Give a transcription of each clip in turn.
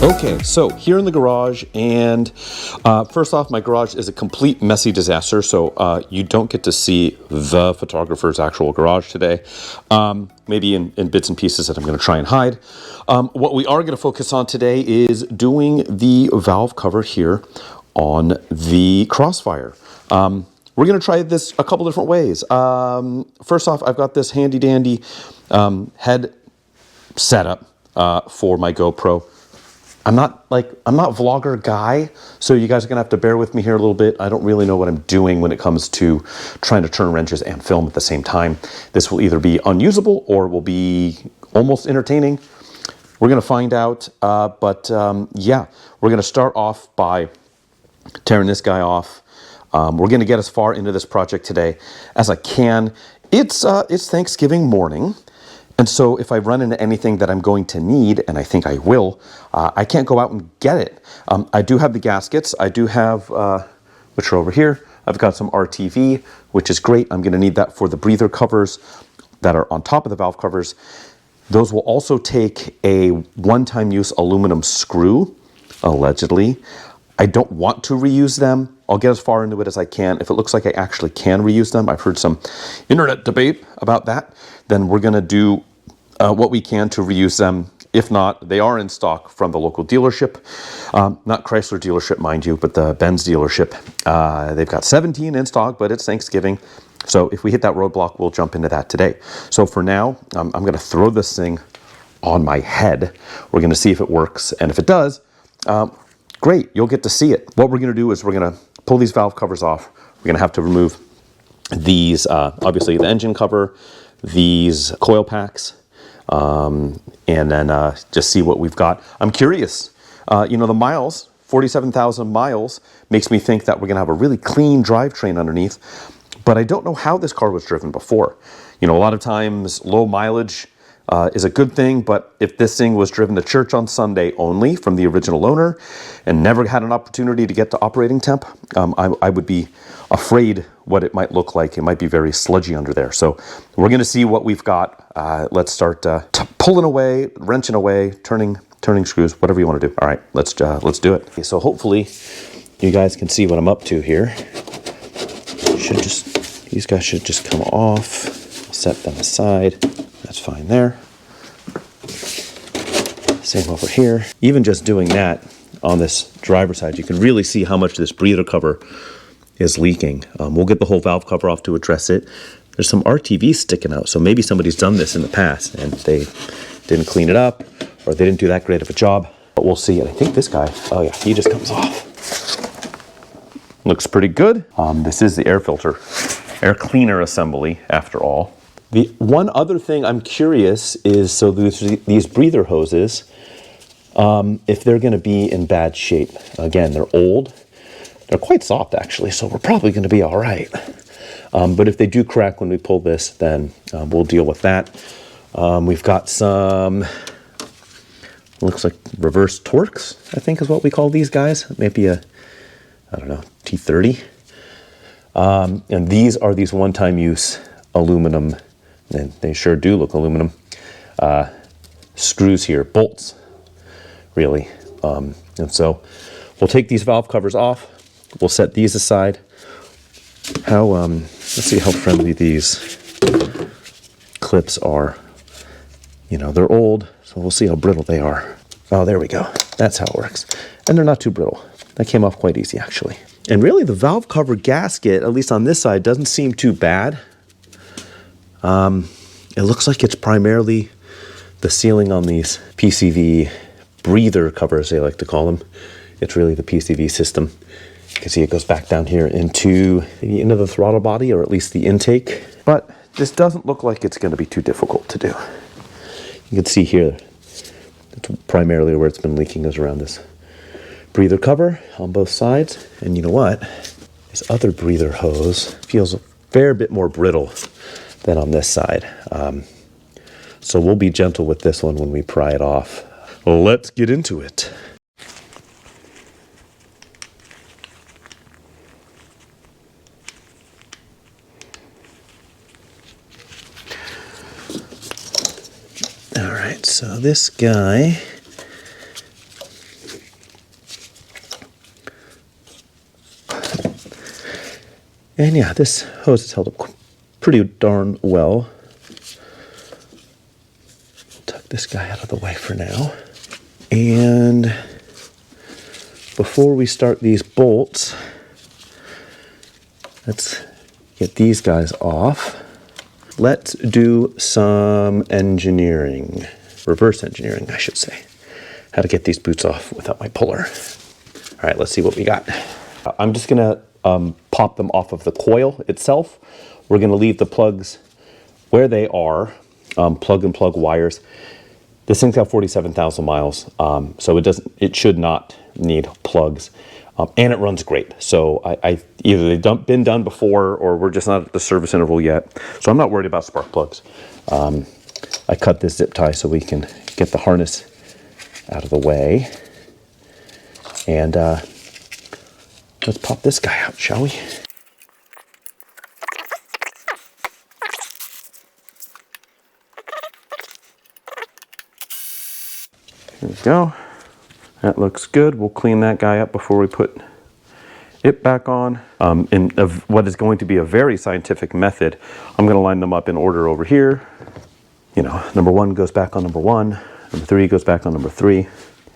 Okay, so here in the garage, and first off, my garage is a complete messy disaster, so you don't get to see the photographer's actual garage today, maybe in bits and pieces that I'm going to try and hide. What we are going to focus on today is doing the valve cover here on the Crossfire. We're going to try this a couple different ways. First off, I've got this handy dandy head setup for my GoPro. I'm not vlogger guy, so you guys are gonna have to bear with me here a little bit. I don't really know what I'm doing when it comes to trying to turn wrenches and film at the same time. This will either be unusable or will be almost entertaining. We're gonna find out, yeah, we're gonna start off by tearing this guy off. We're gonna get as far into this project today as I can. It's Thanksgiving morning. And so if I run into anything that I'm going to need, and I think I will, I can't go out and get it. I do have the gaskets. I do have, which are over here. I've got some RTV, which is great. I'm going to need that for the breather covers that are on top of the valve covers. Those will also take a one-time use aluminum screw, allegedly. I don't want to reuse them. I'll get as far into it as I can. If it looks like I actually can reuse them, I've heard some internet debate about that, then we're gonna do what we can to reuse them. If not, they are in stock from the local dealership. Not Chrysler dealership, mind you, but the Benz dealership. They've got 17 in stock, but it's Thanksgiving. So if we hit that roadblock, we'll jump into that today. So for now, I'm gonna throw this thing on my head. We're gonna see if it works, and if it does, great, you'll get to see it. What we're gonna do is we're gonna pull these valve covers off. We're gonna have to remove these, obviously the engine cover, these coil packs, and then just see what we've got. I'm curious, you know, the miles, 47,000 miles, makes me think that we're gonna have a really clean drivetrain underneath, but I don't know how this car was driven before. You know, a lot of times low mileage is a good thing, but if this thing was driven to church on Sunday only from the original owner and never had an opportunity to get to operating temp, I would be afraid what it might look like. It might be very sludgy under there. So we're gonna see what we've got. Let's start pulling away, wrenching away, turning screws, whatever you wanna do. All right, let's do it. Okay, so hopefully you guys can see what I'm up to here. These guys should just come off, set them aside. That's fine there. Same over here. Even just doing that on this driver's side, you can really see how much this breather cover is leaking. We'll get the whole valve cover off to address it. There's some RTV sticking out, so maybe somebody's done this in the past and they didn't clean it up, or they didn't do that great of a job, but we'll see. And I think this guy, oh yeah, he just comes off. Looks pretty good. This is the air filter, air cleaner assembly after all. The one other thing I'm curious is, so these breather hoses, if they're gonna be in bad shape. Again, they're old. They're quite soft actually, so we're probably gonna be all right. But if they do crack when we pull this, then we'll deal with that. We've got some, looks like reverse Torx, I think is what we call these guys. Maybe a, I don't know, T30. And these are these one-time use aluminum, and they sure do look aluminum, screws here, bolts, really. And so we'll take these valve covers off. We'll set these aside. Let's see how friendly these clips are. You know, they're old, so we'll see how brittle they are. Oh, there we go. That's how it works. And they're not too brittle. That came off quite easy, actually. And really, the valve cover gasket, at least on this side, doesn't seem too bad. It looks like it's primarily the sealing on these PCV breather covers, they like to call them. It's really the PCV system. You can see it goes back down here into the throttle body, or at least the intake. But this doesn't look like it's going to be too difficult to do. You can see here, that's primarily where it's been leaking, is around this breather cover on both sides. And you know what? This other breather hose feels a fair bit more brittle than on this side. So we'll be gentle with this one when we pry it off. Well, let's get into it. All right, so this guy And yeah, this hose has held up pretty darn well. Tuck this guy out of the way for now. And before we start these bolts, let's get these guys off. Let's do some engineering, reverse engineering, I should say. How to get these boots off without my puller. All right, let's see what we got. I'm just gonna pop them off of the coil itself. We're gonna leave the plugs where they are, plug and plug wires. This thing's got 47,000 miles, so it should not need plugs, and it runs great. So I either they've been done before, or we're just not at the service interval yet. So I'm not worried about spark plugs. I cut this zip tie so we can get the harness out of the way, and let's pop this guy out, shall we? Here we go. That looks good. We'll clean that guy up before we put it back on. In what is going to be a very scientific method, I'm going to line them up in order over here. You know, number 1 goes back on number 1, number 3 goes back on number 3,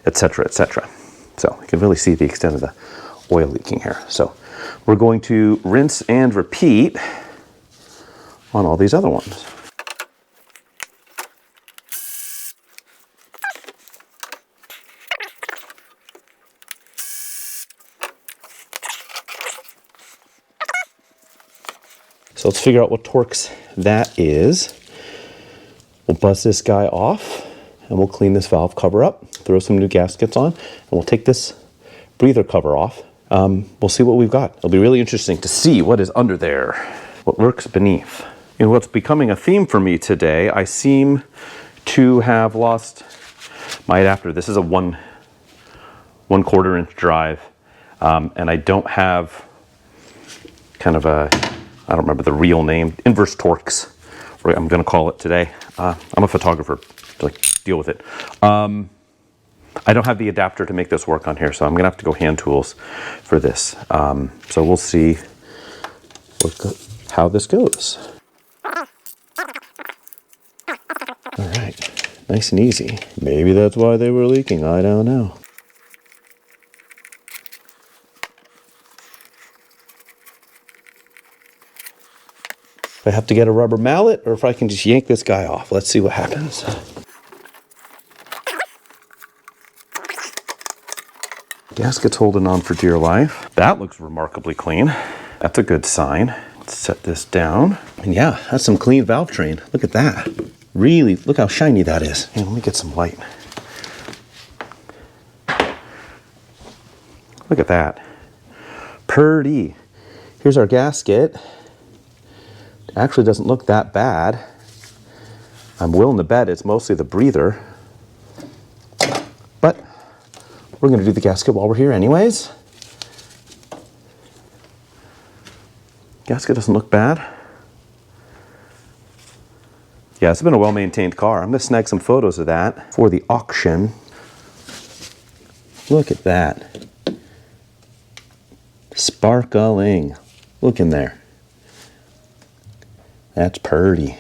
etc., etc. So you can really see the extent of the oil leaking here. So we're going to rinse and repeat on all these other ones. So let's figure out what Torx that is. We'll buzz this guy off, and we'll clean this valve cover up, throw some new gaskets on, and we'll take this breather cover off. We'll see what we've got. It'll be really interesting to see what is under there, what lurks beneath. In what's becoming a theme for me today, I seem to have lost my adapter. This is a 1/4 inch drive, and I don't have kind of a, I don't remember the real name, inverse Torx, I'm going to call it today. I'm a photographer, so deal with it. I don't have the adapter to make this work on here, so I'm going to have to go hand tools for this. So we'll see how this goes. All right, nice and easy. Maybe that's why they were leaking, I don't know. If I have to get a rubber mallet, or if I can just yank this guy off. Let's see what happens. Gasket's holding on for dear life. That looks remarkably clean. That's a good sign. Let's set this down. And yeah, that's some clean valve train. Look at that. Really, look how shiny that is. Hey, let me get some light. Look at that. Purdy. Here's our gasket. Actually doesn't look that bad. I'm willing to bet it's mostly the breather, but we're going to do the gasket while we're here anyways. Gasket doesn't look bad. Yeah, it's been a well-maintained car. I'm going to snag some photos of that for the auction. Look at that. Sparkling. Look in there. That's purty.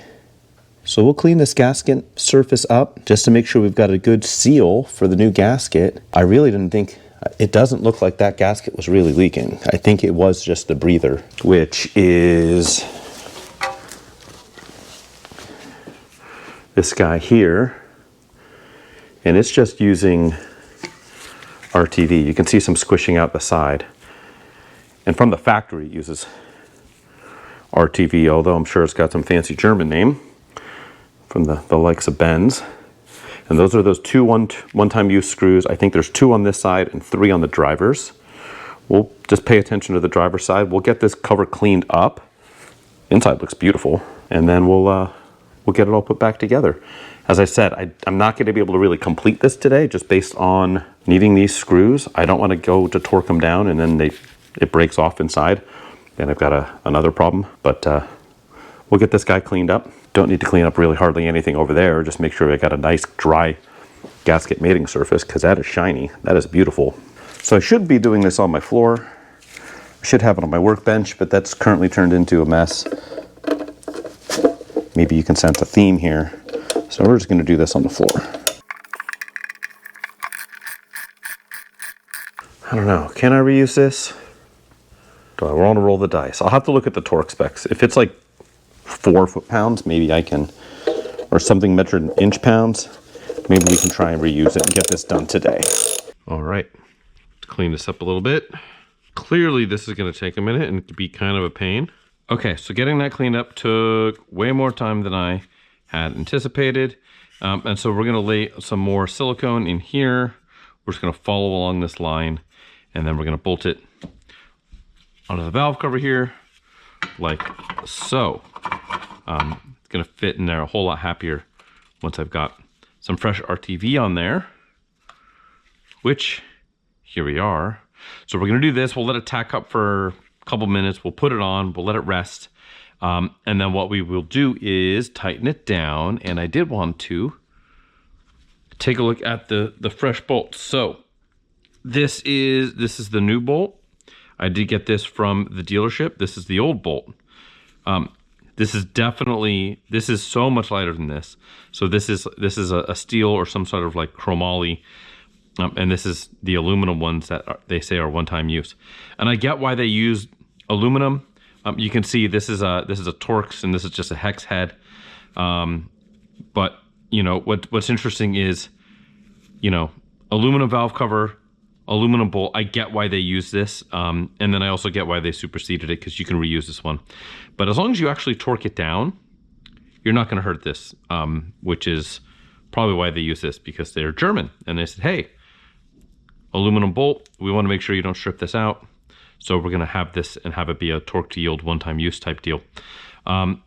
So we'll clean this gasket surface up just to make sure we've got a good seal for the new gasket. I really didn't think, it doesn't look like that gasket was really leaking. I think it was just the breather, which is this guy here. And it's just using RTV. You can see some squishing out the side. And from the factory it uses RTV, although I'm sure it's got some fancy German name from the likes of Benz. And those are those two one-time use screws. I think there's 2 on this side and 3 on the driver's. We'll just pay attention to the driver's side. We'll get this cover cleaned up. Inside looks beautiful. And then we'll get it all put back together. As I said, I'm not going to be able to really complete this today just based on needing these screws. I don't want to go to torque them down and then it breaks off inside. And I've got another problem, but we'll get this guy cleaned up. Don't need to clean up really hardly anything over there. Just make sure I got a nice dry gasket mating surface, because that is shiny. That is beautiful. So I should be doing this on my floor. I should have it on my workbench, but that's currently turned into a mess. Maybe you can sense a theme here. So we're just going to do this on the floor. I don't know. Can I reuse this? Do I want to roll the dice? I'll have to look at the torque specs. If it's like 4 foot-pounds, maybe I can, or something measured in inch-pounds, maybe we can try and reuse it and get this done today. All right, let's clean this up a little bit. Clearly, this is going to take a minute and be kind of a pain. Okay, so getting that cleaned up took way more time than I had anticipated. And so we're going to lay some more silicone in here. We're just going to follow along this line, and then we're going to bolt it onto the valve cover here, like so. It's going to fit in there a whole lot happier once I've got some fresh RTV on there, which here we are. So we're going to do this. We'll let it tack up for a couple minutes. We'll put it on. We'll let it rest. And then what we will do is tighten it down. And I did want to take a look at the fresh bolt. So this is the new bolt. I did get this from the dealership. This is the old bolt. This is so much lighter than this. So this is a steel or some sort of like chromoly. And this is the aluminum ones that they say are one-time use. And I get why they use aluminum. You can see this is a Torx, and this is just a hex head. But you know what's interesting is, you know, aluminum valve cover, aluminum bolt. I get why they use this, and then I also get why they superseded it, because you can reuse this one. But as long as you actually torque it down, you're not going to hurt this, which is probably why they use this, because they're German, and they said, hey, aluminum bolt, we want to make sure you don't strip this out. So we're going to have this and have it be a torque to yield one-time use type deal.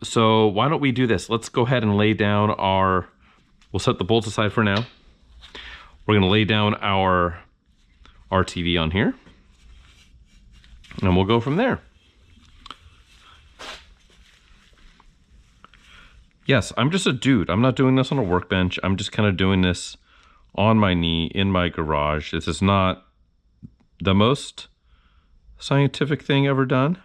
So why don't we do this? Let's go ahead and lay down we'll set the bolts aside for now. We're going to lay down our RTV on here, and we'll go from there. Yes, I'm just a dude. I'm not doing this on a workbench. I'm just kind of doing this on my knee in my garage. This is not the most scientific thing ever done.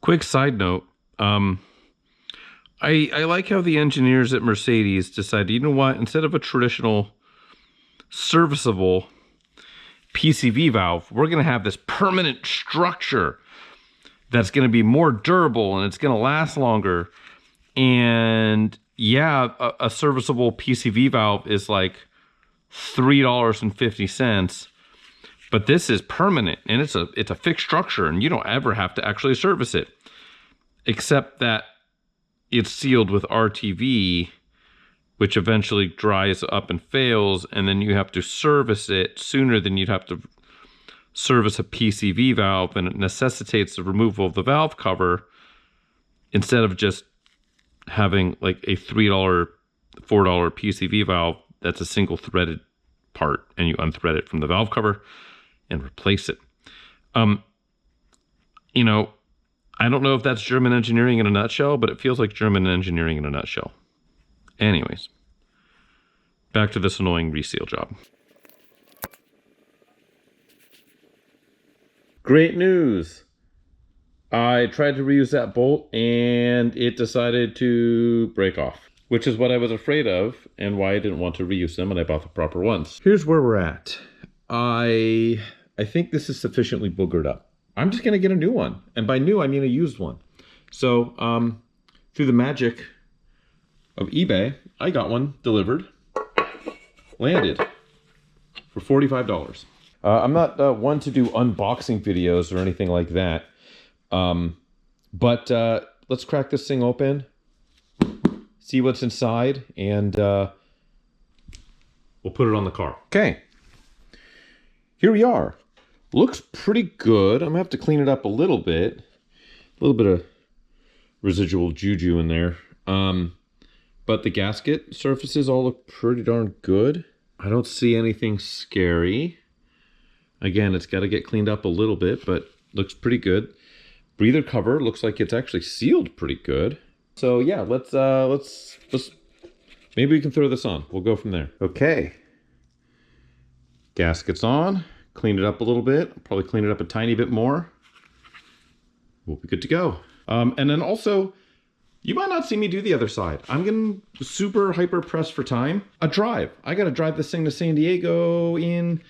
Quick side note, I like how the engineers at Mercedes decided, you know what, instead of a traditional serviceable PCV valve, we're going to have this permanent structure that's going to be more durable and it's going to last longer. And yeah, a serviceable PCV valve is like $3.50. But this is permanent, and it's a fixed structure, and you don't ever have to actually service it, except that it's sealed with RTV, which eventually dries up and fails, and then you have to service it sooner than you'd have to service a PCV valve, and it necessitates the removal of the valve cover instead of just having like a $3, $4 PCV valve that's a single threaded part, and you unthread it from the valve cover and replace it. You know, I don't know if that's German engineering in a nutshell, but it feels like German engineering in a nutshell. Anyways, back to this annoying reseal job. Great news. I tried to reuse that bolt and it decided to break off, which is what I was afraid of and why I didn't want to reuse them, and I bought the proper ones. Here's where we're at. I think this is sufficiently boogered up. I'm just gonna get a new one. And by new, I mean a used one. So through the magic of eBay, I got one delivered, landed for $45. I'm not one to do unboxing videos or anything like that. But let's crack this thing open, see what's inside, and we'll put it on the car. Okay. Here we are. Looks pretty good. I'm gonna have to clean it up a little bit. A little bit of residual juju in there. But the gasket surfaces all look pretty darn good. I don't see anything scary. Again, it's got to get cleaned up a little bit, but looks pretty good. Breather cover looks like it's actually sealed pretty good. So yeah, let's maybe we can throw this on. We'll go from there. Okay. Gasket's on. Clean it up a little bit. Probably clean it up a tiny bit more. We'll be good to go. And then also, you might not see me do the other side. I'm getting super hyper pressed for time. A drive. I got to drive this thing to San Diego in,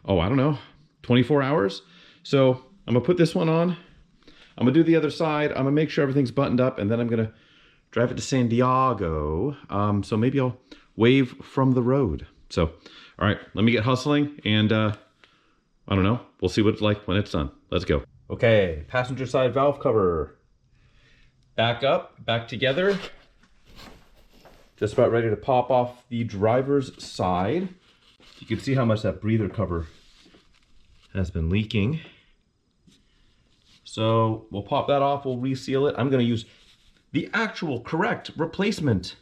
oh, I don't know, 24 hours. So I'm gonna put this one on. I'm gonna do the other side. I'm gonna make sure everything's buttoned up, and then I'm gonna drive it to San Diego. So maybe I'll wave from the road. So, all right, let me get hustling, and I don't know. We'll see what it's like when it's done. Let's go. Okay, passenger side valve cover. Back up, back together. Just about ready to pop off the driver's side. You can see how much that breather cover has been leaking. So we'll pop that off, we'll reseal it. I'm gonna use the actual correct replacement